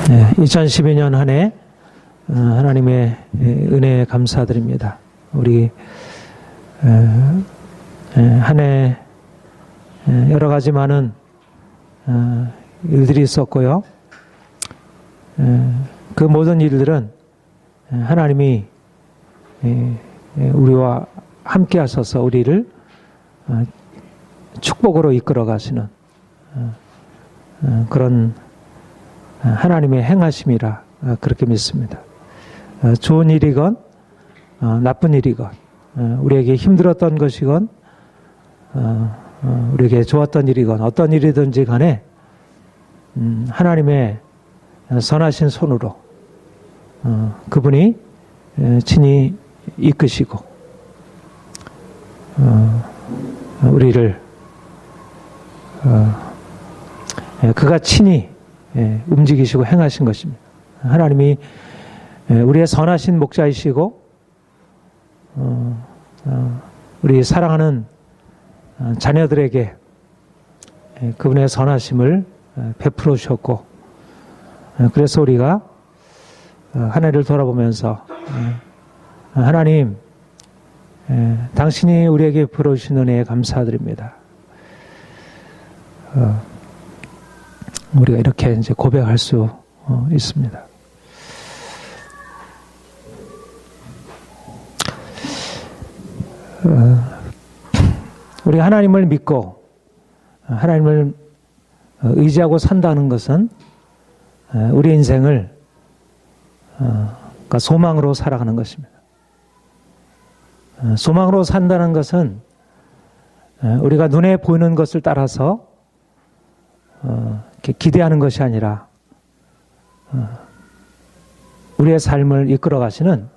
네, 2012년 한 해 하나님의 은혜에 감사드립니다. 우리 한 해 여러 가지 많은 일들이 있었고요. 그 모든 일들은 하나님이 우리와 함께 하셔서 우리를 축복으로 이끌어 가시는 그런 하나님의 행하심이라 그렇게 믿습니다. 좋은 일이건 나쁜 일이건 우리에게 힘들었던 것이건 우리에게 좋았던 일이건 어떤 일이든지 간에 하나님의 선하신 손으로 그분이 친히 이끄시고 우리를 그가 친히 움직이시고 행하신 것입니다. 하나님이 우리의 선하신 목자이시고 우리 사랑하는 자녀들에게 그분의 선하심을 베풀어 주셨고, 그래서 우리가 한 해를 돌아보면서 하나님, 당신이 우리에게 베풀어주신 은혜에 감사드립니다. 우리가 이렇게 이제 고백할 수 있습니다. 우리 하나님을 믿고 하나님을 의지하고 산다는 것은 우리 인생을 그러니까 소망으로 살아가는 것입니다. 소망으로 산다는 것은 우리가 눈에 보이는 것을 따라서 기대하는 것이 아니라 우리의 삶을 이끌어 가시는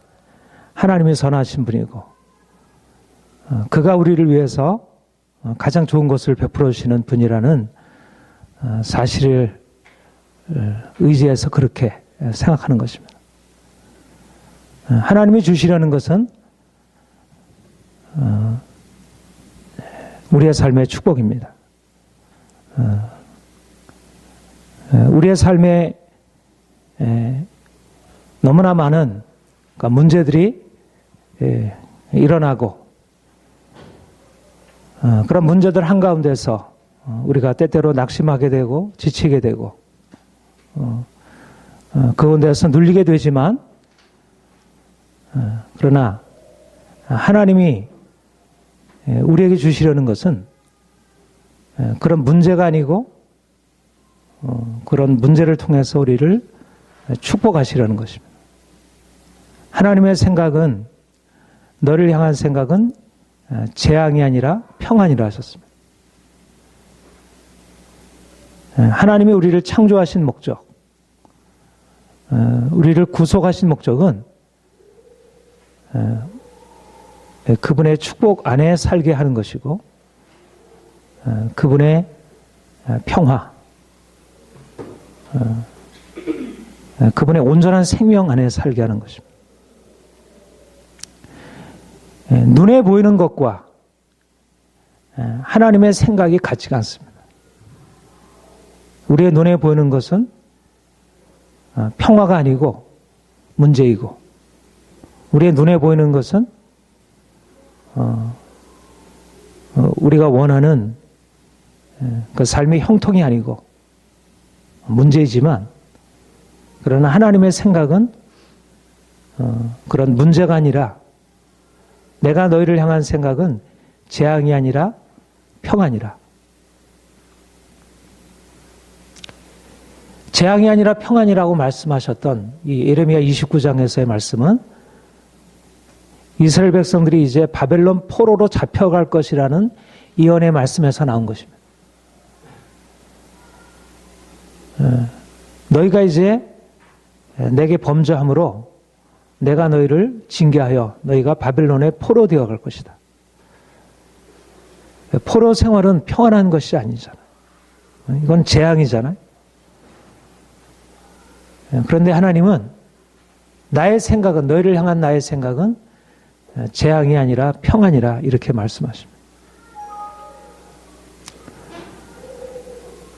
하나님이 선하신 분이고 그가 우리를 위해서 가장 좋은 것을 베풀어 주시는 분이라는 사실을 의지해서 그렇게 생각하는 것입니다. 하나님이 주시려는 것은 우리의 삶의 축복입니다. 우리의 삶에 너무나 많은 문제들이 일어나고 그런 문제들 한가운데서 우리가 때때로 낙심하게 되고 지치게 되고 그 가운데서 눌리게 되지만 그러나 하나님이 우리에게 주시려는 것은 그런 문제가 아니고 그런 문제를 통해서 우리를 축복하시려는 것입니다. 하나님의 생각은 너를 향한 생각은 재앙이 아니라 평안이라 하셨습니다. 하나님이 우리를 창조하신 목적, 우리를 구속하신 목적은 그분의 축복 안에 살게 하는 것이고 그분의 평화, 그분의 온전한 생명 안에 살게 하는 것입니다. 눈에 보이는 것과 하나님의 생각이 같지가 않습니다. 우리의 눈에 보이는 것은 평화가 아니고 문제이고 우리의 눈에 보이는 것은 우리가 원하는 그 삶의 형통이 아니고 문제이지만 그러나 하나님의 생각은 그런 문제가 아니라 내가 너희를 향한 생각은 재앙이 아니라 평안이라. 재앙이 아니라 평안이라고 말씀하셨던 이 예레미야 29장에서의 말씀은 이스라엘 백성들이 이제 바벨론 포로로 잡혀갈 것이라는 예언의 말씀에서 나온 것입니다. 너희가 이제 내게 범죄함으로 내가 너희를 징계하여 너희가 바벨론의 포로 되어 갈 것이다. 포로 생활은 평안한 것이 아니잖아요. 이건 재앙이잖아요. 그런데 하나님은 나의 생각은 너희를 향한 나의 생각은 재앙이 아니라 평안이라 이렇게 말씀하십니다.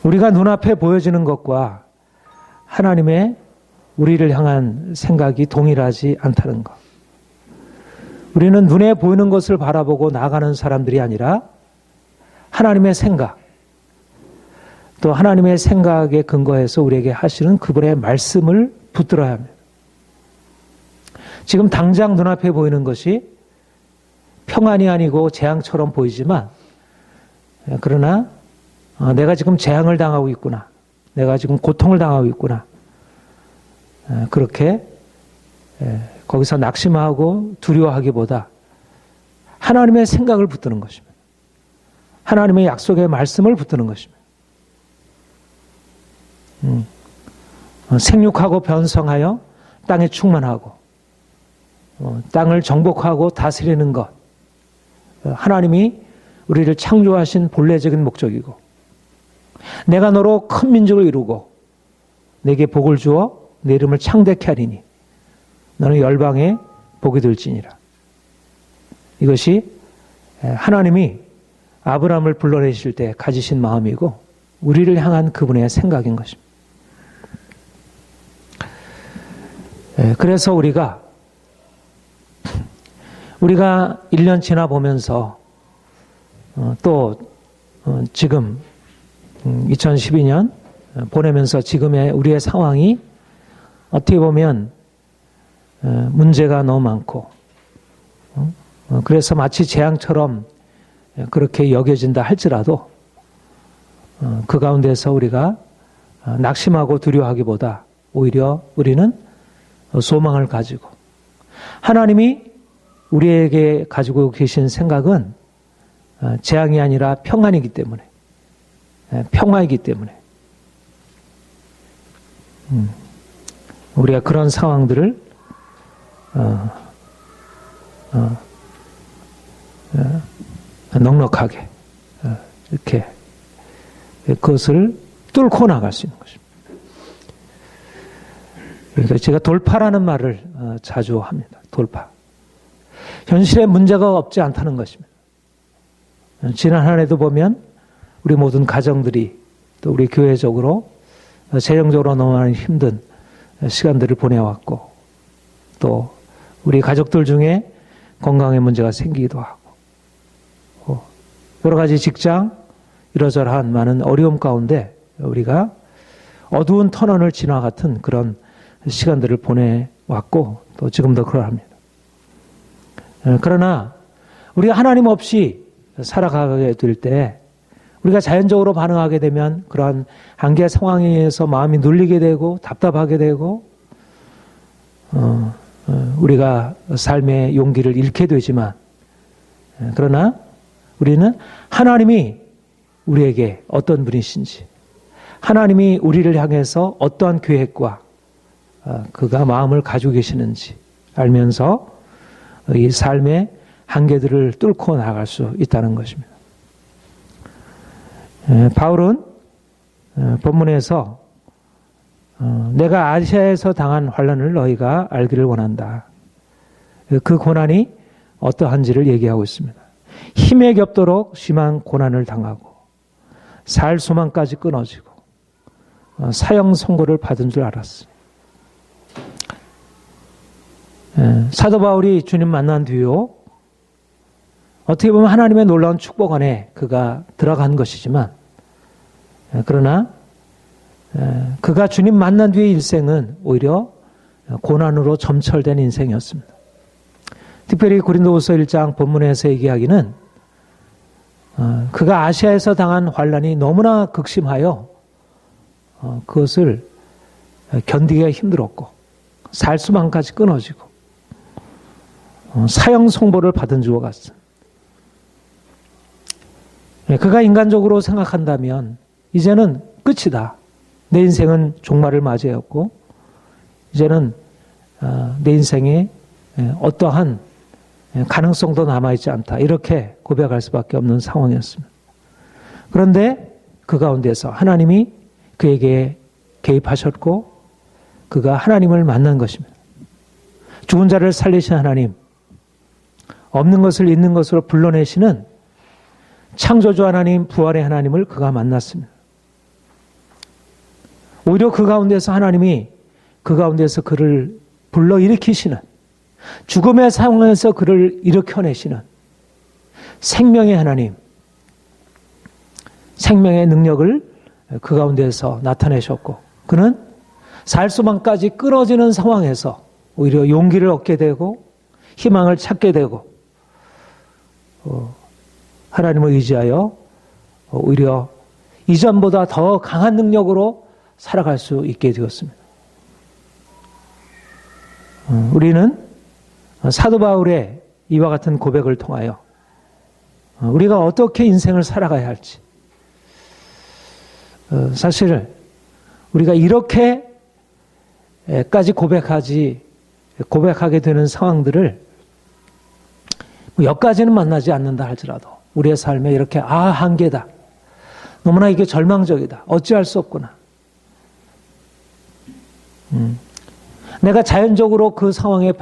우리가 눈앞에 보여지는 것과 하나님의 우리를 향한 생각이 동일하지 않다는 것. 우리는 눈에 보이는 것을 바라보고 나아가는 사람들이 아니라 하나님의 생각, 또 하나님의 생각에 근거해서 우리에게 하시는 그분의 말씀을 붙들어야 합니다. 지금 당장 눈앞에 보이는 것이 평안이 아니고 재앙처럼 보이지만, 그러나 내가 지금 재앙을 당하고 있구나, 내가 지금 고통을 당하고 있구나, 그렇게 거기서 낙심하고 두려워하기보다 하나님의 생각을 붙드는 것입니다. 하나님의 약속의 말씀을 붙드는 것입니다. 생육하고 변성하여 땅에 충만하고 땅을 정복하고 다스리는 것, 하나님이 우리를 창조하신 본래적인 목적이고, 내가 너로 큰 민족을 이루고 내게 복을 주어 내 이름을 창대케 하리니 너는 열방에 복이 될지니라. 이것이 하나님이 아브라함을 불러내실 때 가지신 마음이고 우리를 향한 그분의 생각인 것입니다. 그래서 우리가 1년 지나보면서 또 지금 2012년 보내면서 지금의 우리의 상황이 어떻게 보면 문제가 너무 많고, 그래서 마치 재앙처럼 그렇게 여겨진다 할지라도 그 가운데서 우리가 낙심하고 두려워하기보다 오히려 우리는 소망을 가지고, 하나님이 우리에게 가지고 계신 생각은 재앙이 아니라 평안이기 때문에, 평화이기 때문에 우리가 그런 상황들을 넉넉하게 이렇게 그것을 뚫고 나갈 수 있는 것입니다. 그러니까 제가 돌파라는 말을 자주 합니다. 돌파. 현실에 문제가 없지 않다는 것입니다. 지난 한 해도 보면 우리 모든 가정들이, 또 우리 교회적으로 재정적으로 너무 많이 힘든 시간들을 보내왔고, 또 우리 가족들 중에 건강에 문제가 생기기도 하고, 여러 가지 직장, 이러저러한 많은 어려움 가운데 우리가 어두운 터널을 지나 같은 그런 시간들을 보내왔고, 또 지금도 그러합니다. 그러나 우리가 하나님 없이 살아가게 될 때 우리가 자연적으로 반응하게 되면 그러한 한계 상황에 의해서 마음이 눌리게 되고 답답하게 되고 우리가 삶의 용기를 잃게 되지만, 그러나 우리는 하나님이 우리에게 어떤 분이신지, 하나님이 우리를 향해서 어떠한 계획과 그가 마음을 가지고 계시는지 알면서 이 삶의 한계들을 뚫고 나갈 수 있다는 것입니다. 바울은 본문에서 내가 아시아에서 당한 환난을 너희가 알기를 원한다. 그 고난이 어떠한지를 얘기하고 있습니다. 힘에 겹도록 심한 고난을 당하고 살 소망까지 끊어지고 사형 선고를 받은 줄 알았어. 사도 바울이 주님 만난 뒤요, 어떻게 보면 하나님의 놀라운 축복 안에 그가 들어간 것이지만, 그러나 그가 주님 만난 뒤의 일생은 오히려 고난으로 점철된 인생이었습니다. 특별히 고린도후서 1장 본문에서 얘기하기는 그가 아시아에서 당한 환난이 너무나 극심하여 그것을 견디기가 힘들었고 살 수만까지 끊어지고 사형 선고를 받은 주와 같습니다. 그가 인간적으로 생각한다면 이제는 끝이다. 내 인생은 종말을 맞이했고 이제는 내 인생에 어떠한 가능성도 남아있지 않다. 이렇게 고백할 수밖에 없는 상황이었습니다. 그런데 그 가운데서 하나님이 그에게 개입하셨고 그가 하나님을 만난 것입니다. 죽은 자를 살리신 하나님, 없는 것을 있는 것으로 불러내시는 창조주 하나님, 부활의 하나님을 그가 만났습니다. 오히려 그 가운데서 하나님이 그 가운데서 그를 불러일으키시는, 죽음의 상황에서 그를 일으켜내시는 생명의 하나님, 생명의 능력을 그 가운데서 나타내셨고, 그는 살 수만까지 끊어지는 상황에서 오히려 용기를 얻게 되고 희망을 찾게 되고 하나님을 의지하여 오히려 이전보다 더 강한 능력으로 살아갈 수 있게 되었습니다. 우리는 사도 바울의 이와 같은 고백을 통하여 우리가 어떻게 인생을 살아가야 할지, 사실 우리가 이렇게까지 고백하게 되는 상황들을 여기까지는 만나지 않는다 할지라도 우리의 삶에 이렇게 한계다, 너무나 이게 절망적이다, 어찌할 수 없구나, 내가 자연적으로 그 상황에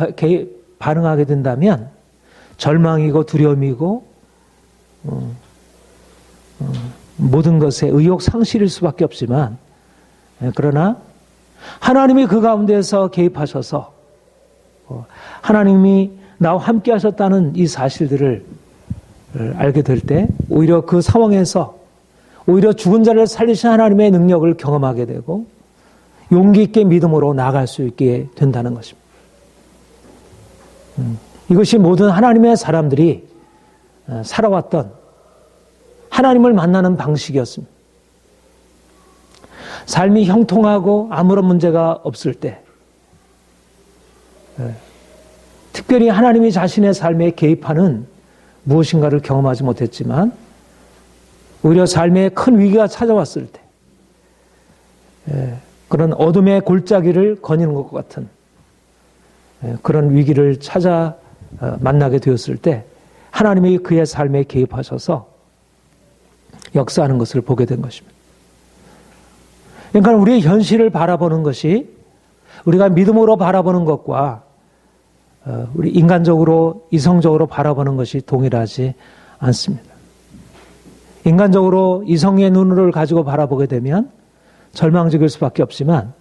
반응하게 된다면 절망이고 두려움이고 모든 것에 의욕 상실일 수밖에 없지만, 그러나 하나님이 그 가운데서 개입하셔서 하나님이 나와 함께 하셨다는 이 사실들을 알게 될 때 오히려 그 상황에서 오히려 죽은 자를 살리신 하나님의 능력을 경험하게 되고 용기 있게 믿음으로 나아갈 수 있게 된다는 것입니다. 이것이 모든 하나님의 사람들이 살아왔던 하나님을 만나는 방식이었습니다. 삶이 형통하고 아무런 문제가 없을 때, 특별히 하나님이 자신의 삶에 개입하는 무엇인가를 경험하지 못했지만 오히려 삶에 큰 위기가 찾아왔을 때, 그런 어둠의 골짜기를 거니는 것 같은 그런 위기를 찾아 만나게 되었을 때 하나님이 그의 삶에 개입하셔서 역사하는 것을 보게 된 것입니다. 그러니까 우리의 현실을 바라보는 것이 우리가 믿음으로 바라보는 것과 우리 인간적으로 이성적으로 바라보는 것이 동일하지 않습니다. 인간적으로 이성의 눈을 가지고 바라보게 되면 절망적일 수밖에 없지만,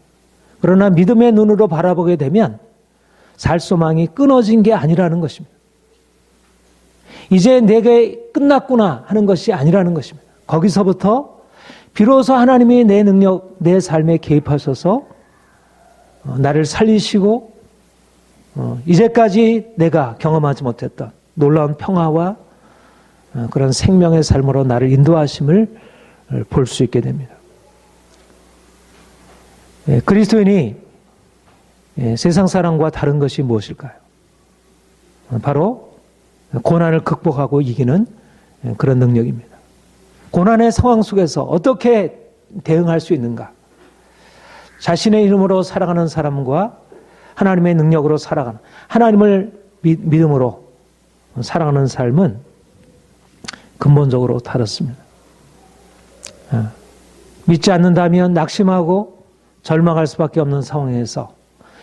그러나 믿음의 눈으로 바라보게 되면 살 소망이 끊어진 게 아니라는 것입니다. 이제 내게 끝났구나 하는 것이 아니라는 것입니다. 거기서부터 비로소 하나님이 내 능력, 내 삶에 개입하셔서 나를 살리시고 이제까지 내가 경험하지 못했던 놀라운 평화와 그런 생명의 삶으로 나를 인도하심을 볼 수 있게 됩니다. 그리스도인이 세상 사람과 다른 것이 무엇일까요? 바로 고난을 극복하고 이기는 그런 능력입니다. 고난의 상황 속에서 어떻게 대응할 수 있는가? 자신의 이름으로 살아가는 사람과 하나님의 능력으로 살아가는, 하나님을 믿음으로 살아가는 삶은 근본적으로 다릅니다. 믿지 않는다면 낙심하고 절망할 수밖에 없는 상황에서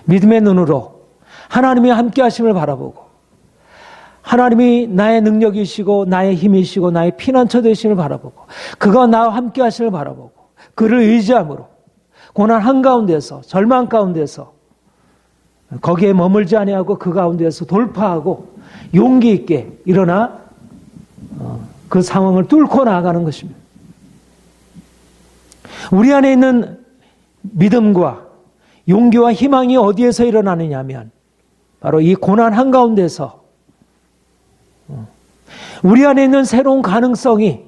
믿음의 눈으로 하나님이 함께 하심을 바라보고 하나님이 나의 능력이시고 나의 힘이시고 나의 피난처 되심을 바라보고 그가 나와 함께 하심을 바라보고 그를 의지함으로 고난 한가운데서 절망 가운데서 거기에 머물지 아니하고 그 가운데서 돌파하고 용기 있게 일어나 그 상황을 뚫고 나아가는 것입니다. 우리 안에 있는 믿음과 용기와 희망이 어디에서 일어나느냐 하면 바로 이 고난 한가운데서 우리 안에 있는 새로운 가능성이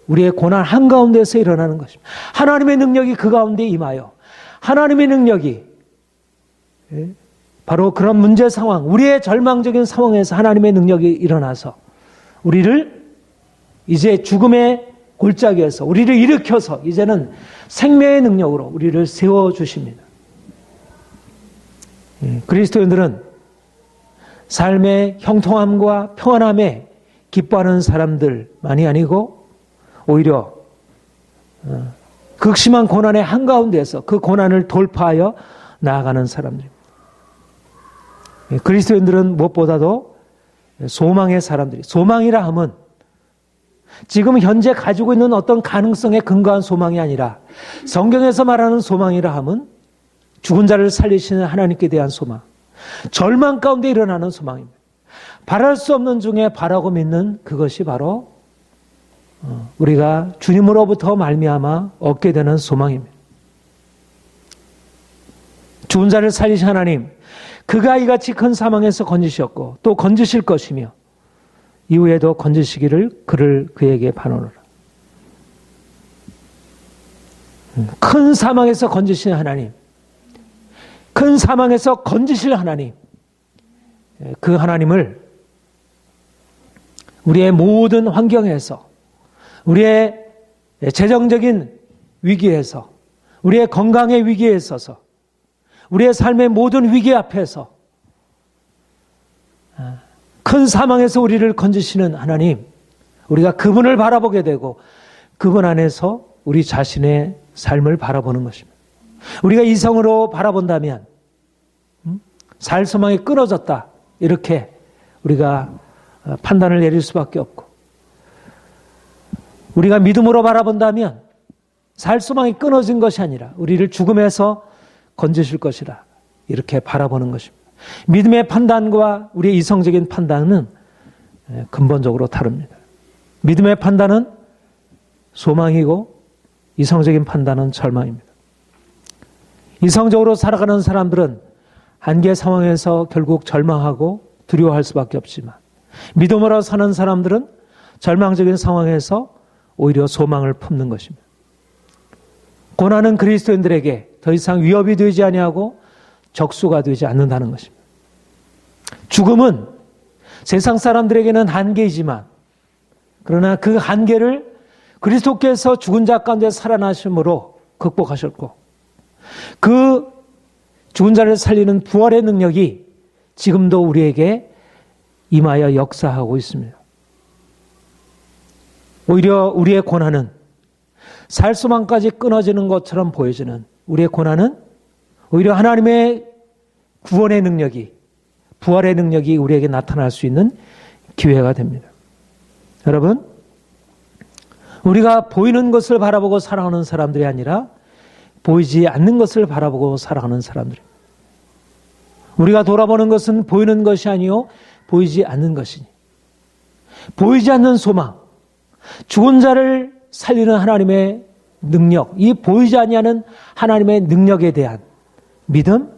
우리의 고난 한가운데서 일어나는 것입니다. 하나님의 능력이 그 가운데 임하여 하나님의 능력이 바로 그런 문제 상황, 우리의 절망적인 상황에서 하나님의 능력이 일어나서 우리를 이제 죽음의 골짜기에서 우리를 일으켜서 이제는 생명의 능력으로 우리를 세워주십니다. 그리스도인들은 삶의 형통함과 평안함에 기뻐하는 사람들만이 아니고 오히려 극심한 고난의 한가운데서 그 고난을 돌파하여 나아가는 사람들입니다. 그리스도인들은 무엇보다도 소망의 사람들이, 소망이라 함은 지금 현재 가지고 있는 어떤 가능성에 근거한 소망이 아니라 성경에서 말하는 소망이라 함은 죽은 자를 살리시는 하나님께 대한 소망, 절망 가운데 일어나는 소망입니다. 바랄 수 없는 중에 바라고 믿는 그것이 바로 우리가 주님으로부터 말미암아 얻게 되는 소망입니다. 죽은 자를 살리신 하나님, 그가 이같이 큰 사망에서 건지셨고 또 건지실 것이며 이후에도 건지시기를 그에게 바라노라. 큰 사망에서 건지신 하나님, 큰 사망에서 건지실 하나님, 그 하나님을 우리의 모든 환경에서, 우리의 재정적인 위기에서, 우리의 건강의 위기에 있어서, 우리의 삶의 모든 위기 앞에서 큰 사망에서 우리를 건지시는 하나님, 우리가 그분을 바라보게 되고 그분 안에서 우리 자신의 삶을 바라보는 것입니다. 우리가 이성으로 바라본다면 살 소망이 끊어졌다, 이렇게 우리가 판단을 내릴 수밖에 없고, 우리가 믿음으로 바라본다면 살 소망이 끊어진 것이 아니라 우리를 죽음에서 건지실 것이라, 이렇게 바라보는 것입니다. 믿음의 판단과 우리의 이성적인 판단은 근본적으로 다릅니다. 믿음의 판단은 소망이고 이성적인 판단은 절망입니다. 이성적으로 살아가는 사람들은 한계 상황에서 결국 절망하고 두려워할 수밖에 없지만, 믿음으로 사는 사람들은 절망적인 상황에서 오히려 소망을 품는 것입니다. 고난은 그리스도인들에게 더 이상 위협이 되지 아니하고 적수가 되지 않는다는 것입니다. 죽음은 세상 사람들에게는 한계이지만, 그러나 그 한계를 그리스도께서 죽은 자 가운데 살아나심으로 극복하셨고, 그 죽은 자를 살리는 부활의 능력이 지금도 우리에게 임하여 역사하고 있습니다. 오히려 우리의 고난은 살 소망까지 끊어지는 것처럼 보여지는 우리의 고난은 오히려 하나님의 구원의 능력이, 부활의 능력이 우리에게 나타날 수 있는 기회가 됩니다. 여러분, 우리가 보이는 것을 바라보고 살아가는 사람들이 아니라 보이지 않는 것을 바라보고 살아가는 사람들입니다. 우리가 돌아보는 것은 보이는 것이 아니요 보이지 않는 것이니, 보이지 않는 소망, 죽은 자를 살리는 하나님의 능력, 이 보이지 아니하는 하나님의 능력에 대한 믿음,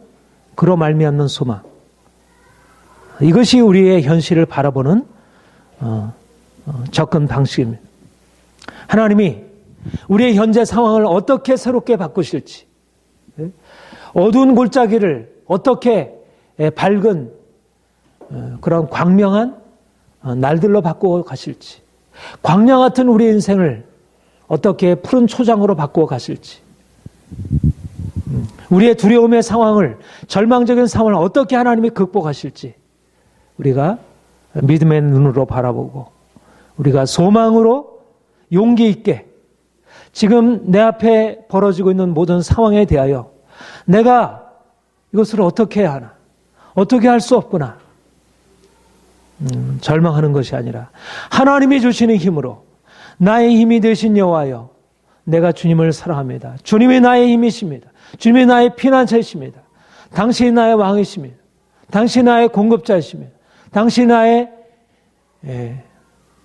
그로 말미암는 소망, 이것이 우리의 현실을 바라보는 접근 방식입니다. 하나님이 우리의 현재 상황을 어떻게 새롭게 바꾸실지, 어두운 골짜기를 어떻게 밝은 그런 광명한 날들로 바꾸어 가실지, 광야 같은 우리 인생을 어떻게 푸른 초장으로 바꾸어 가실지, 우리의 두려움의 상황을, 절망적인 상황을 어떻게 하나님이 극복하실지 우리가 믿음의 눈으로 바라보고, 우리가 소망으로 용기 있게 지금 내 앞에 벌어지고 있는 모든 상황에 대하여 내가 이것을 어떻게 해야 하나, 어떻게 할 수 없구나 절망하는 것이 아니라 하나님이 주시는 힘으로, 나의 힘이 되신 여호와여, 내가 주님을 사랑합니다. 주님이 나의 힘이십니다. 주님이 나의 피난처이십니다. 당신이 나의 왕이십니다. 당신이 나의 공급자이십니다. 당신이 나의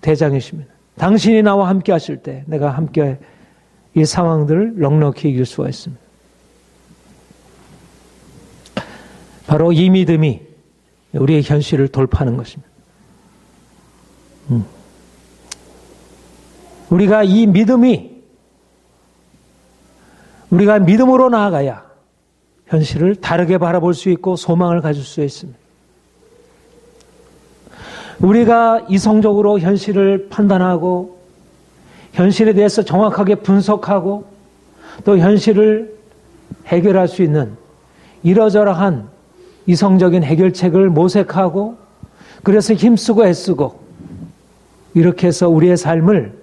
대장이십니다. 당신이 나와 함께 하실 때 내가 함께 이 상황들을 넉넉히 이길 수가 있습니다. 바로 이 믿음이 우리의 현실을 돌파하는 것입니다. 우리가 이 믿음이, 우리가 믿음으로 나아가야 현실을 다르게 바라볼 수 있고 소망을 가질 수 있습니다. 우리가 이성적으로 현실을 판단하고 현실에 대해서 정확하게 분석하고 또 현실을 해결할 수 있는 이러저러한 이성적인 해결책을 모색하고, 그래서 힘쓰고 애쓰고 이렇게 해서 우리의 삶을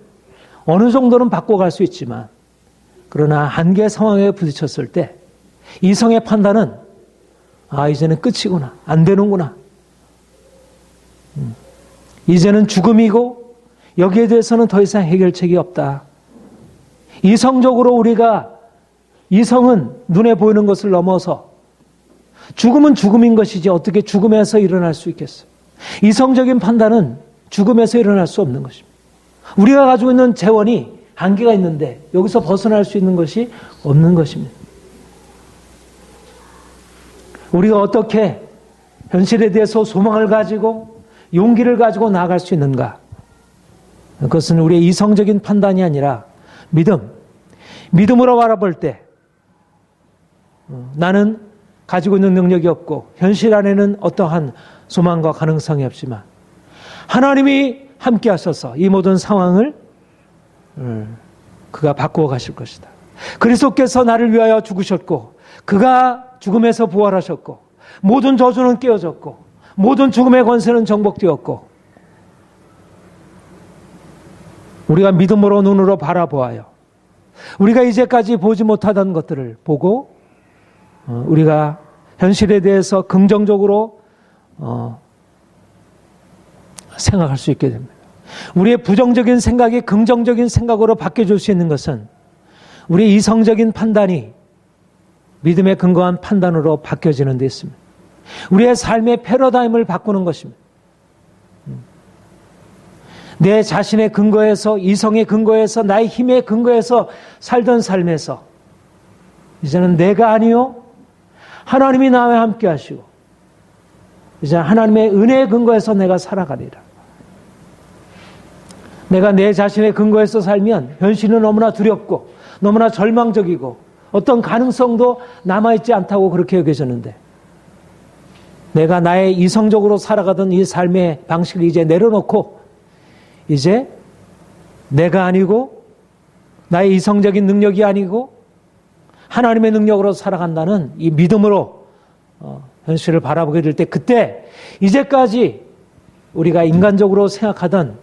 어느 정도는 바꿔갈 수 있지만, 그러나 한계 상황에 부딪혔을 때 이성의 판단은 이제는 끝이구나, 안 되는구나, 이제는 죽음이고 여기에 대해서는 더 이상 해결책이 없다. 이성적으로 우리가 이성은 눈에 보이는 것을 넘어서 죽음은 죽음인 것이지 어떻게 죽음에서 일어날 수 있겠어요? 이성적인 판단은 죽음에서 일어날 수 없는 것입니다. 우리가 가지고 있는 재원이 한계가 있는데 여기서 벗어날 수 있는 것이 없는 것입니다. 우리가 어떻게 현실에 대해서 소망을 가지고 용기를 가지고 나아갈 수 있는가? 그것은 우리의 이성적인 판단이 아니라 믿음으로 바라볼 때 나는 가지고 있는 능력이 없고 현실 안에는 어떠한 소망과 가능성이 없지만 하나님이 함께 하셔서 이 모든 상황을 그가 바꾸어 가실 것이다. 그리스도께서 나를 위하여 죽으셨고 그가 죽음에서 부활하셨고 모든 저주는 깨어졌고 모든 죽음의 권세는 정복되었고 우리가 믿음으로 눈으로 바라보아요. 우리가 이제까지 보지 못하던 것들을 보고 우리가 현실에 대해서 긍정적으로 생각할 수 있게 됩니다. 우리의 부정적인 생각이 긍정적인 생각으로 바뀌어줄 수 있는 것은 우리의 이성적인 판단이 믿음에 근거한 판단으로 바뀌어지는 데 있습니다. 우리의 삶의 패러다임을 바꾸는 것입니다. 내 자신의 근거에서 이성의 근거에서 나의 힘의 근거에서 살던 삶에서 이제는 내가 아니요 하나님이 나와 함께 하시고 이제 하나님의 은혜의 근거에서 내가 살아가리라. 내가 내 자신의 근거에서 살면 현실은 너무나 두렵고 너무나 절망적이고 어떤 가능성도 남아있지 않다고 그렇게 여겨졌는데 내가 나의 이성적으로 살아가던 이 삶의 방식을 이제 내려놓고 이제 내가 아니고 나의 이성적인 능력이 아니고 하나님의 능력으로 살아간다는 이 믿음으로 현실을 바라보게 될 때 그때 이제까지 우리가 인간적으로 생각하던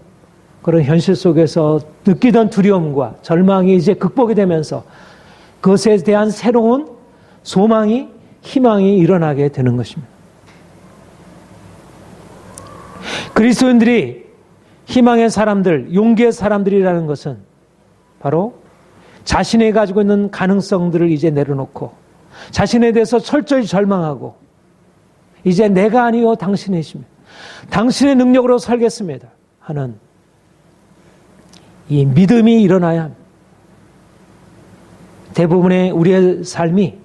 그런 현실 속에서 느끼던 두려움과 절망이 이제 극복이 되면서 그것에 대한 새로운 소망이 희망이 일어나게 되는 것입니다. 그리스도인들이 희망의 사람들, 용기의 사람들이라는 것은 바로 자신이 가지고 있는 가능성들을 이제 내려놓고 자신에 대해서 철저히 절망하고 이제 내가 아니요 당신이십니다. 당신의 능력으로 살겠습니다 하는 이 믿음이 일어나야 합니다. 대부분의 우리의 삶이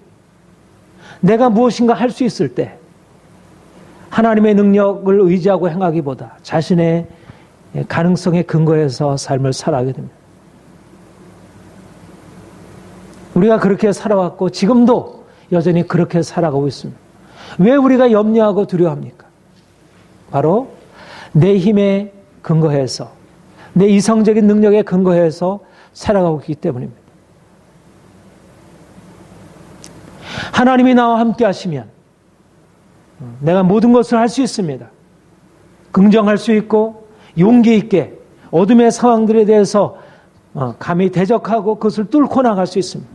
내가 무엇인가 할 수 있을 때 하나님의 능력을 의지하고 행하기보다 자신의 가능성에 근거해서 삶을 살아가게 됩니다. 우리가 그렇게 살아왔고 지금도 여전히 그렇게 살아가고 있습니다. 왜 우리가 염려하고 두려워합니까? 바로 내 힘에 근거해서 내 이성적인 능력에 근거해서 살아가고 있기 때문입니다. 하나님이 나와 함께 하시면 내가 모든 것을 할 수 있습니다. 긍정할 수 있고 용기 있게 어둠의 상황들에 대해서 감히 대적하고 그것을 뚫고 나갈 수 있습니다.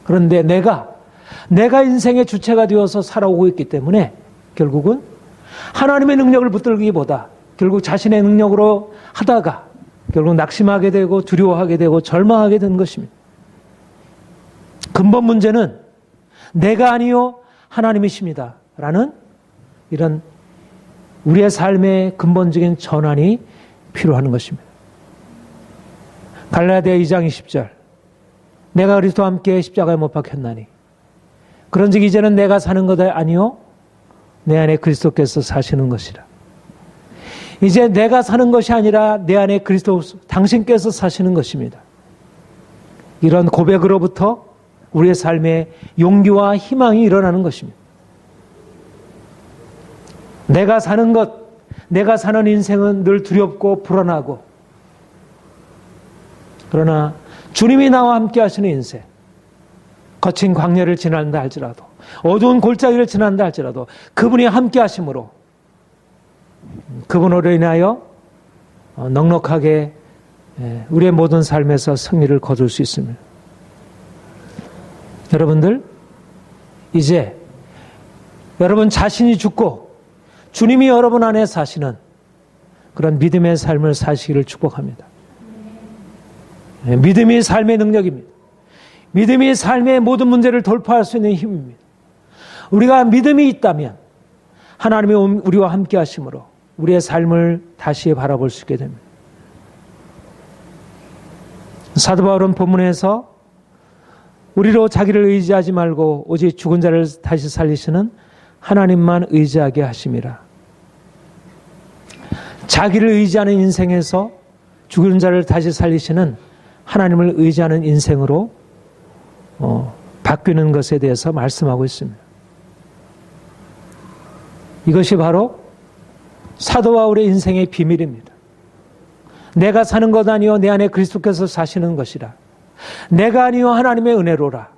그런데 내가 인생의 주체가 되어서 살아오고 있기 때문에 결국은 하나님의 능력을 붙들기보다 결국 자신의 능력으로 하다가 결국 낙심하게 되고 두려워하게 되고 절망하게 된 것입니다. 근본 문제는 내가 아니요 하나님이십니다 라는 이런 우리의 삶의 근본적인 전환이 필요한 것입니다. 갈라디아 2장 20절 내가 그리스도와 함께 십자가에 못 박혔나니 그런즉 이제는 내가 사는 것이 아니요 내 안에 그리스도께서 사시는 것이라. 이제 내가 사는 것이 아니라 내 안에 그리스도 당신께서 사시는 것입니다. 이런 고백으로부터 우리의 삶에 용기와 희망이 일어나는 것입니다. 내가 사는 것, 내가 사는 인생은 늘 두렵고 불안하고 그러나 주님이 나와 함께 하시는 인생 거친 광야를 지난다 할지라도 어두운 골짜기를 지난다 할지라도 그분이 함께 하심으로 그분으로 인하여 넉넉하게 우리의 모든 삶에서 승리를 거둘 수 있습니다. 여러분들 이제 여러분 자신이 죽고 주님이 여러분 안에 사시는 그런 믿음의 삶을 사시기를 축복합니다. 믿음이 삶의 능력입니다. 믿음이 삶의 모든 문제를 돌파할 수 있는 힘입니다. 우리가 믿음이 있다면 하나님이 우리와 함께 하심으로 우리의 삶을 다시 바라볼 수 있게 됩니다. 사도 바울은 본문에서 우리로 자기를 의지하지 말고 오직 죽은 자를 다시 살리시는 하나님만 의지하게 하심이라. 자기를 의지하는 인생에서 죽은 자를 다시 살리시는 하나님을 의지하는 인생으로 바뀌는 것에 대해서 말씀하고 있습니다. 이것이 바로 사도 바울의 인생의 비밀입니다. 내가 사는 것 아니요 내 안에 그리스도께서 사시는 것이라. 내가 아니요 하나님의 은혜로라.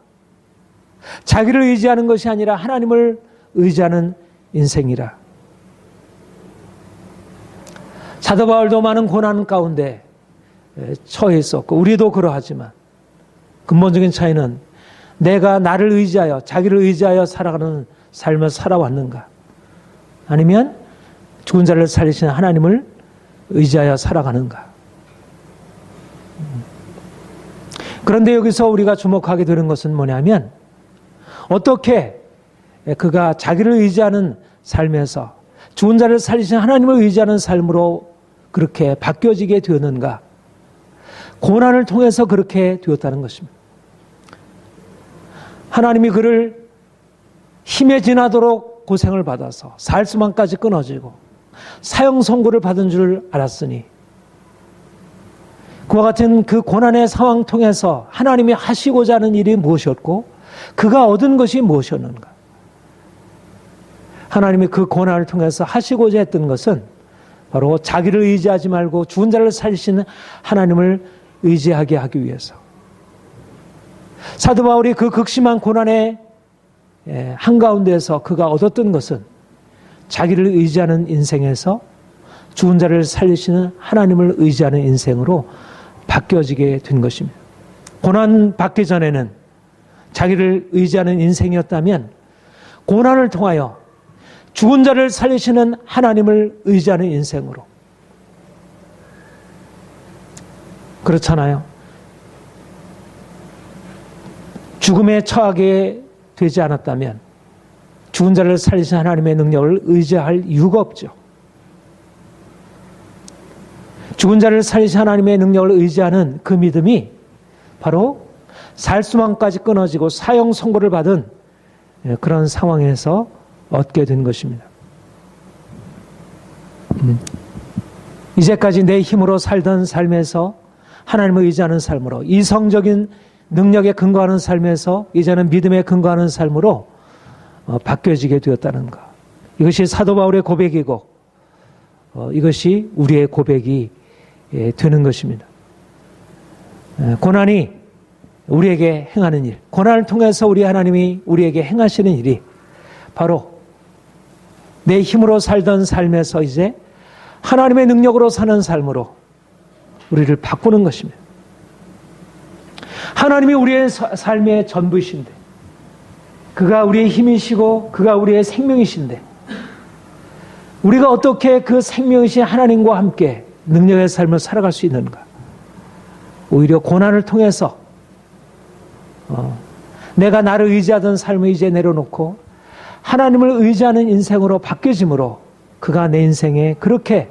자기를 의지하는 것이 아니라 하나님을 의지하는 인생이라. 사도 바울도 많은 고난 가운데 처해 있었고 우리도 그러하지만 근본적인 차이는 내가 나를 의지하여 자기를 의지하여 살아가는 삶을 살아왔는가, 아니면 죽은 자를 살리시는 하나님을 의지하여 살아가는가. 그런데 여기서 우리가 주목하게 되는 것은 뭐냐면, 어떻게 그가 자기를 의지하는 삶에서 죽은 자를 살리시는 하나님을 의지하는 삶으로 그렇게 바뀌어지게 되었는가. 고난을 통해서 그렇게 되었다는 것입니다. 하나님이 그를 힘에 지나도록 고생을 받아서 살 수만까지 끊어지고 사형 선고를 받은 줄 알았으니, 그와 같은 그 고난의 상황 통해서 하나님이 하시고자 하는 일이 무엇이었고 그가 얻은 것이 무엇이었는가. 하나님이 그 고난을 통해서 하시고자 했던 것은 바로 자기를 의지하지 말고 죽은 자를 살리시는 하나님을 의지하게 하기 위해서. 사도 바울이 그 극심한 고난의 한가운데에서 그가 얻었던 것은 자기를 의지하는 인생에서 죽은 자를 살리시는 하나님을 의지하는 인생으로 바뀌어지게 된 것입니다. 고난 받기 전에는 자기를 의지하는 인생이었다면, 고난을 통하여 죽은 자를 살리시는 하나님을 의지하는 인생으로. 그렇잖아요. 죽음에 처하게 되지 않았다면 죽은 자를 살리신 하나님의 능력을 의지할 이유가 없죠. 죽은 자를 살리신 하나님의 능력을 의지하는 그 믿음이 바로 살 수만까지 끊어지고 사형 선고를 받은 그런 상황에서 얻게 된 것입니다. 이제까지 내 힘으로 살던 삶에서 하나님을 의지하는 삶으로, 이성적인 능력에 근거하는 삶에서 이제는 믿음에 근거하는 삶으로 바뀌어지게 되었다는 것. 이것이 사도 바울의 고백이고 이것이 우리의 고백이 되는 것입니다. 고난이 우리에게 행하는 일, 고난을 통해서 우리 하나님이 우리에게 행하시는 일이 바로 내 힘으로 살던 삶에서 이제 하나님의 능력으로 사는 삶으로 우리를 바꾸는 것입니다. 하나님이 우리의 삶의 전부이신데, 그가 우리의 힘이시고 그가 우리의 생명이신데, 우리가 어떻게 그 생명이신 하나님과 함께 능력의 삶을 살아갈 수 있는가. 오히려 고난을 통해서 내가 나를 의지하던 삶을 이제 내려놓고 하나님을 의지하는 인생으로 바뀌어짐으로 그가 내 인생에 그렇게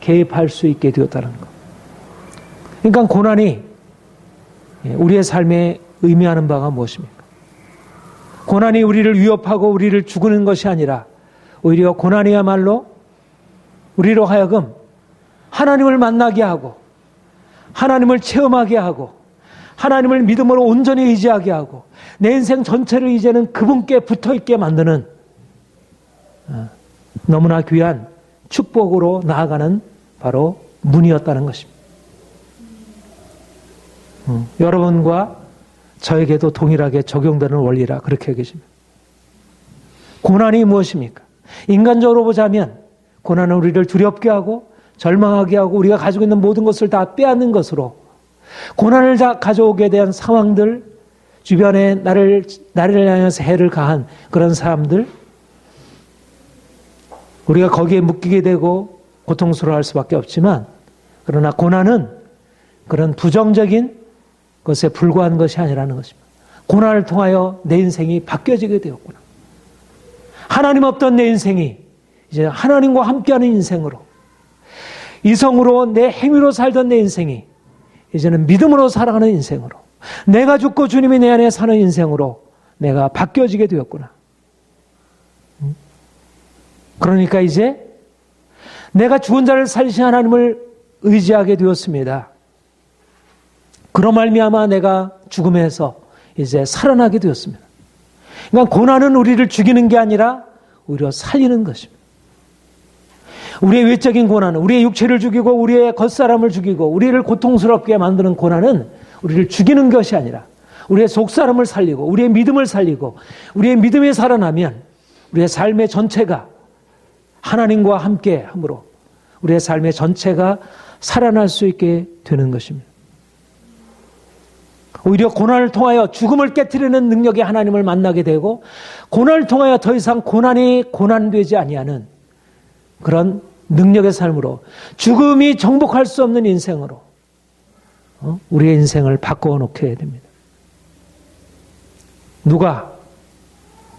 개입할 수 있게 되었다는 것. 그러니까 고난이 우리의 삶에 의미하는 바가 무엇입니까? 고난이 우리를 위협하고 우리를 죽이는 것이 아니라 오히려 고난이야말로 우리로 하여금 하나님을 만나게 하고 하나님을 체험하게 하고 하나님을 믿음으로 온전히 의지하게 하고 내 인생 전체를 이제는 그분께 붙어있게 만드는 너무나 귀한 축복으로 나아가는 바로 문이었다는 것입니다. 여러분과 저에게도 동일하게 적용되는 원리라 그렇게 계십니다. 고난이 무엇입니까? 인간적으로 보자면 고난은 우리를 두렵게 하고 절망하게 하고 우리가 가지고 있는 모든 것을 다 빼앗는 것으로, 고난을 가져오게 된 상황들, 주변에 나를 향해서 해를 가한 그런 사람들, 우리가 거기에 묶이게 되고 고통스러워할 수밖에 없지만, 그러나 고난은 그런 부정적인 것에 불과한 것이 아니라는 것입니다. 고난을 통하여 내 인생이 바뀌어지게 되었구나. 하나님 없던 내 인생이 이제 하나님과 함께하는 인생으로, 이성으로 내 행위로 살던 내 인생이 이제는 믿음으로 살아가는 인생으로, 내가 죽고 주님이 내 안에 사는 인생으로 내가 바뀌어지게 되었구나. 그러니까 이제 내가 죽은 자를 살리신 하나님을 의지하게 되었습니다. 그로 말미암아 내가 죽음에서 이제 살아나게 되었습니다. 그러니까 고난은 우리를 죽이는 게 아니라 오히려 살리는 것입니다. 우리의 외적인 고난은, 우리의 육체를 죽이고 우리의 겉사람을 죽이고 우리를 고통스럽게 만드는 고난은 우리를 죽이는 것이 아니라 우리의 속사람을 살리고 우리의 믿음을 살리고 우리의 믿음이 살아나면 우리의 삶의 전체가 하나님과 함께 함으로 우리의 삶의 전체가 살아날 수 있게 되는 것입니다. 오히려 고난을 통하여 죽음을 깨트리는 능력의 하나님을 만나게 되고, 고난을 통하여 더 이상 고난이 고난되지 아니하는 그런 능력의 삶으로, 죽음이 정복할 수 없는 인생으로 우리의 인생을 바꾸어 놓게 됩니다. 누가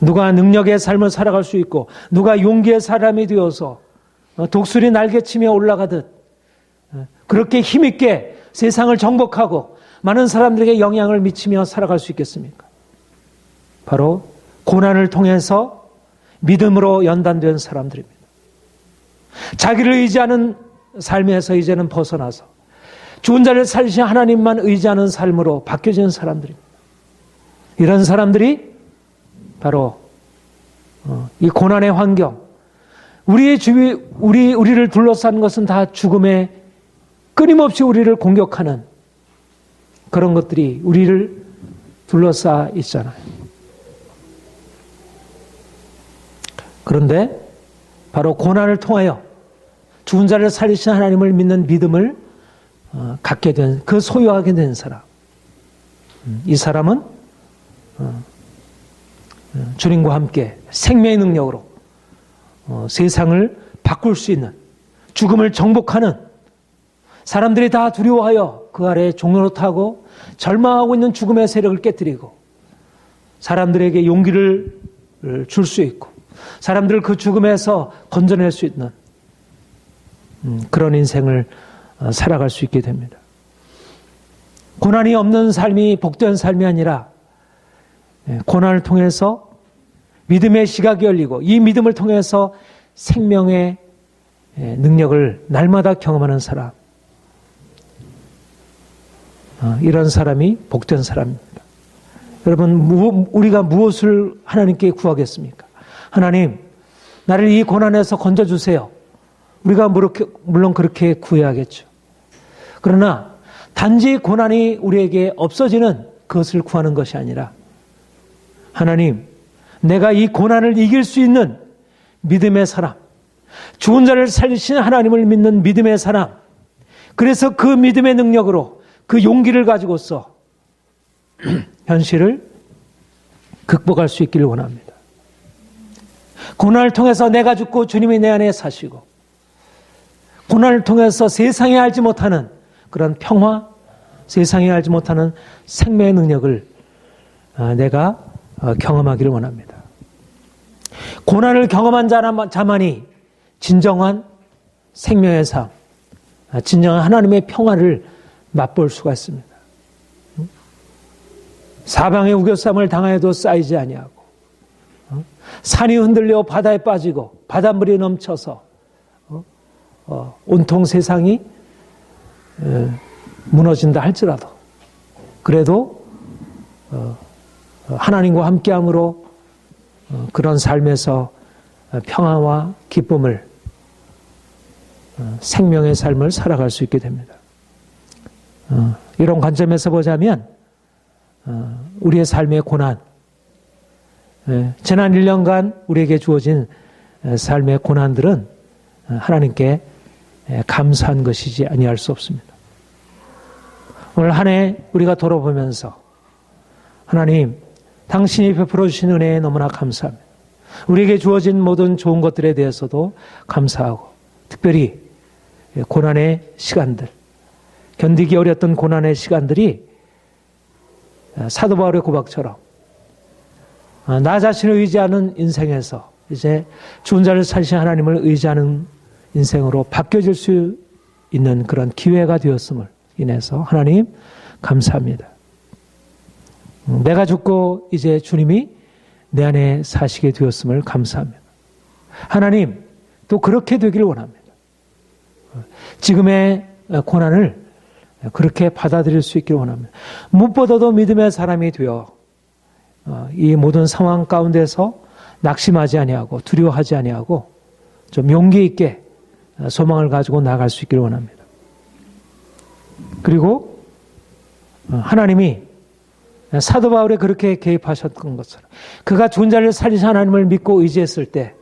능력의 삶을 살아갈 수 있고, 누가 용기의 사람이 되어서 독수리 날개치며 올라가듯 그렇게 힘있게 세상을 정복하고 많은 사람들에게 영향을 미치며 살아갈 수 있겠습니까? 바로 고난을 통해서 믿음으로 연단된 사람들입니다. 자기를 의지하는 삶에서 이제는 벗어나서 죽은 자를 살리신 하나님만 의지하는 삶으로 바뀌어지는 사람들입니다. 이런 사람들이 바로 이 고난의 환경, 우리를 둘러싼 것은 다 죽음에 끊임없이 우리를 공격하는 그런 것들이 우리를 둘러싸 있잖아요. 그런데 바로 고난을 통하여 죽은 자를 살리신 하나님을 믿는 믿음을 갖게 된, 그 소유하게 된 사람, 이 사람은 주님과 함께 생명의 능력으로 세상을 바꿀 수 있는, 죽음을 정복하는, 사람들이 다 두려워하여 그 아래 종노릇하고 절망하고 있는 죽음의 세력을 깨뜨리고 사람들에게 용기를 줄 수 있고 사람들을 그 죽음에서 건져낼 수 있는 그런 인생을 살아갈 수 있게 됩니다. 고난이 없는 삶이 복된 삶이 아니라 고난을 통해서 믿음의 시각이 열리고 이 믿음을 통해서 생명의 능력을 날마다 경험하는 사람, 이런 사람이 복된 사람입니다. 여러분, 우리가 무엇을 하나님께 구하겠습니까? 하나님, 나를 이 고난에서 건져주세요. 우리가 물론 그렇게 구해야겠죠. 그러나 단지 고난이 우리에게 없어지는 그것을 구하는 것이 아니라, 하나님, 내가 이 고난을 이길 수 있는 믿음의 사람, 죽은 자를 살리시는 하나님을 믿는 믿음의 사람, 그래서 그 믿음의 능력으로 그 용기를 가지고서 현실을 극복할 수 있기를 원합니다. 고난을 통해서 내가 죽고 주님이 내 안에 사시고, 고난을 통해서 세상에 알지 못하는 그런 평화, 세상에 알지 못하는 생명의 능력을 내가 경험하기를 원합니다. 고난을 경험한 자만이 진정한 생명의 삶, 진정한 하나님의 평화를 맛볼 수가 있습니다. 사방의 우겨쌈을 당하여도 쌓이지 아니하고, 산이 흔들려 바다에 빠지고 바닷물이 넘쳐서 온통 세상이 무너진다 할지라도, 그래도 하나님과 함께함으로 그런 삶에서 평화와 기쁨을, 생명의 삶을 살아갈 수 있게 됩니다. 이런 관점에서 보자면 우리의 삶의 고난, 지난 1년간 우리에게 주어진 삶의 고난들은 하나님께 감사한 것이지 아니할 수 없습니다. 오늘 한 해 우리가 돌아보면서 하나님, 당신이 베풀어 주신 은혜에 너무나 감사합니다. 우리에게 주어진 모든 좋은 것들에 대해서도 감사하고, 특별히 고난의 시간들, 견디기 어렸던 고난의 시간들이 사도 바울의 고백처럼 나 자신을 의지하는 인생에서 이제 죽은 자를 살리신 하나님을 의지하는 인생으로 바뀌어질 수 있는 그런 기회가 되었음을 인해서 하나님 감사합니다. 내가 죽고 이제 주님이 내 안에 사시게 되었음을 감사합니다. 하나님 또 그렇게 되기를 원합니다. 지금의 고난을 그렇게 받아들일 수 있기를 원합니다. 무엇보다도 믿음의 사람이 되어 이 모든 상황 가운데서 낙심하지 아니하고 두려워하지 아니하고 좀 용기 있게 소망을 가지고 나아갈 수 있기를 원합니다. 그리고 하나님이 사도 바울에 그렇게 개입하셨던 것처럼 그가 죽은 자를 살리신 하나님을 믿고 의지했을 때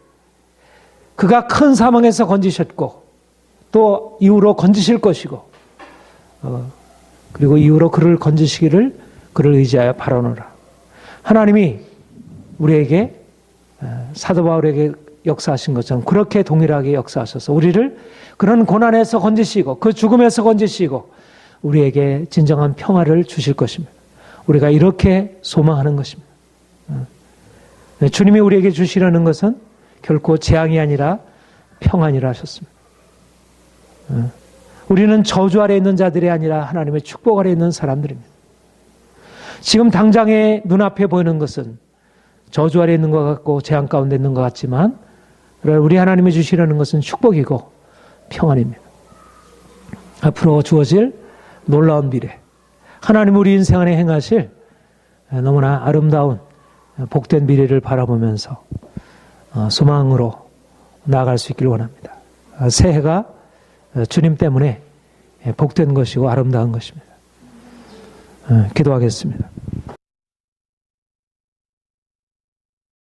그가 큰 사망에서 건지셨고 또 이후로 건지실 것이고 그리고 이후로 그를 건지시기를 그를 의지하여 바라노라. 하나님이 우리에게 사도 바울에게 역사하신 것처럼 그렇게 동일하게 역사하셔서 우리를 그런 고난에서 건지시고 그 죽음에서 건지시고 우리에게 진정한 평화를 주실 것입니다. 우리가 이렇게 소망하는 것입니다. 주님이 우리에게 주시려는 것은 결코 재앙이 아니라 평안이라 하셨습니다. 우리는 저주 아래 있는 자들이 아니라 하나님의 축복 아래 있는 사람들입니다. 지금 당장에 눈앞에 보이는 것은 저주 아래 있는 것 같고 재앙 가운데 있는 것 같지만 우리 하나님이 주시려는 것은 축복이고 평안입니다. 앞으로 주어질 놀라운 미래, 하나님 우리 인생 안에 행하실 너무나 아름다운 복된 미래를 바라보면서 소망으로 나아갈 수 있기를 원합니다. 새해가 주님 때문에 복된 것이고 아름다운 것입니다. 기도하겠습니다.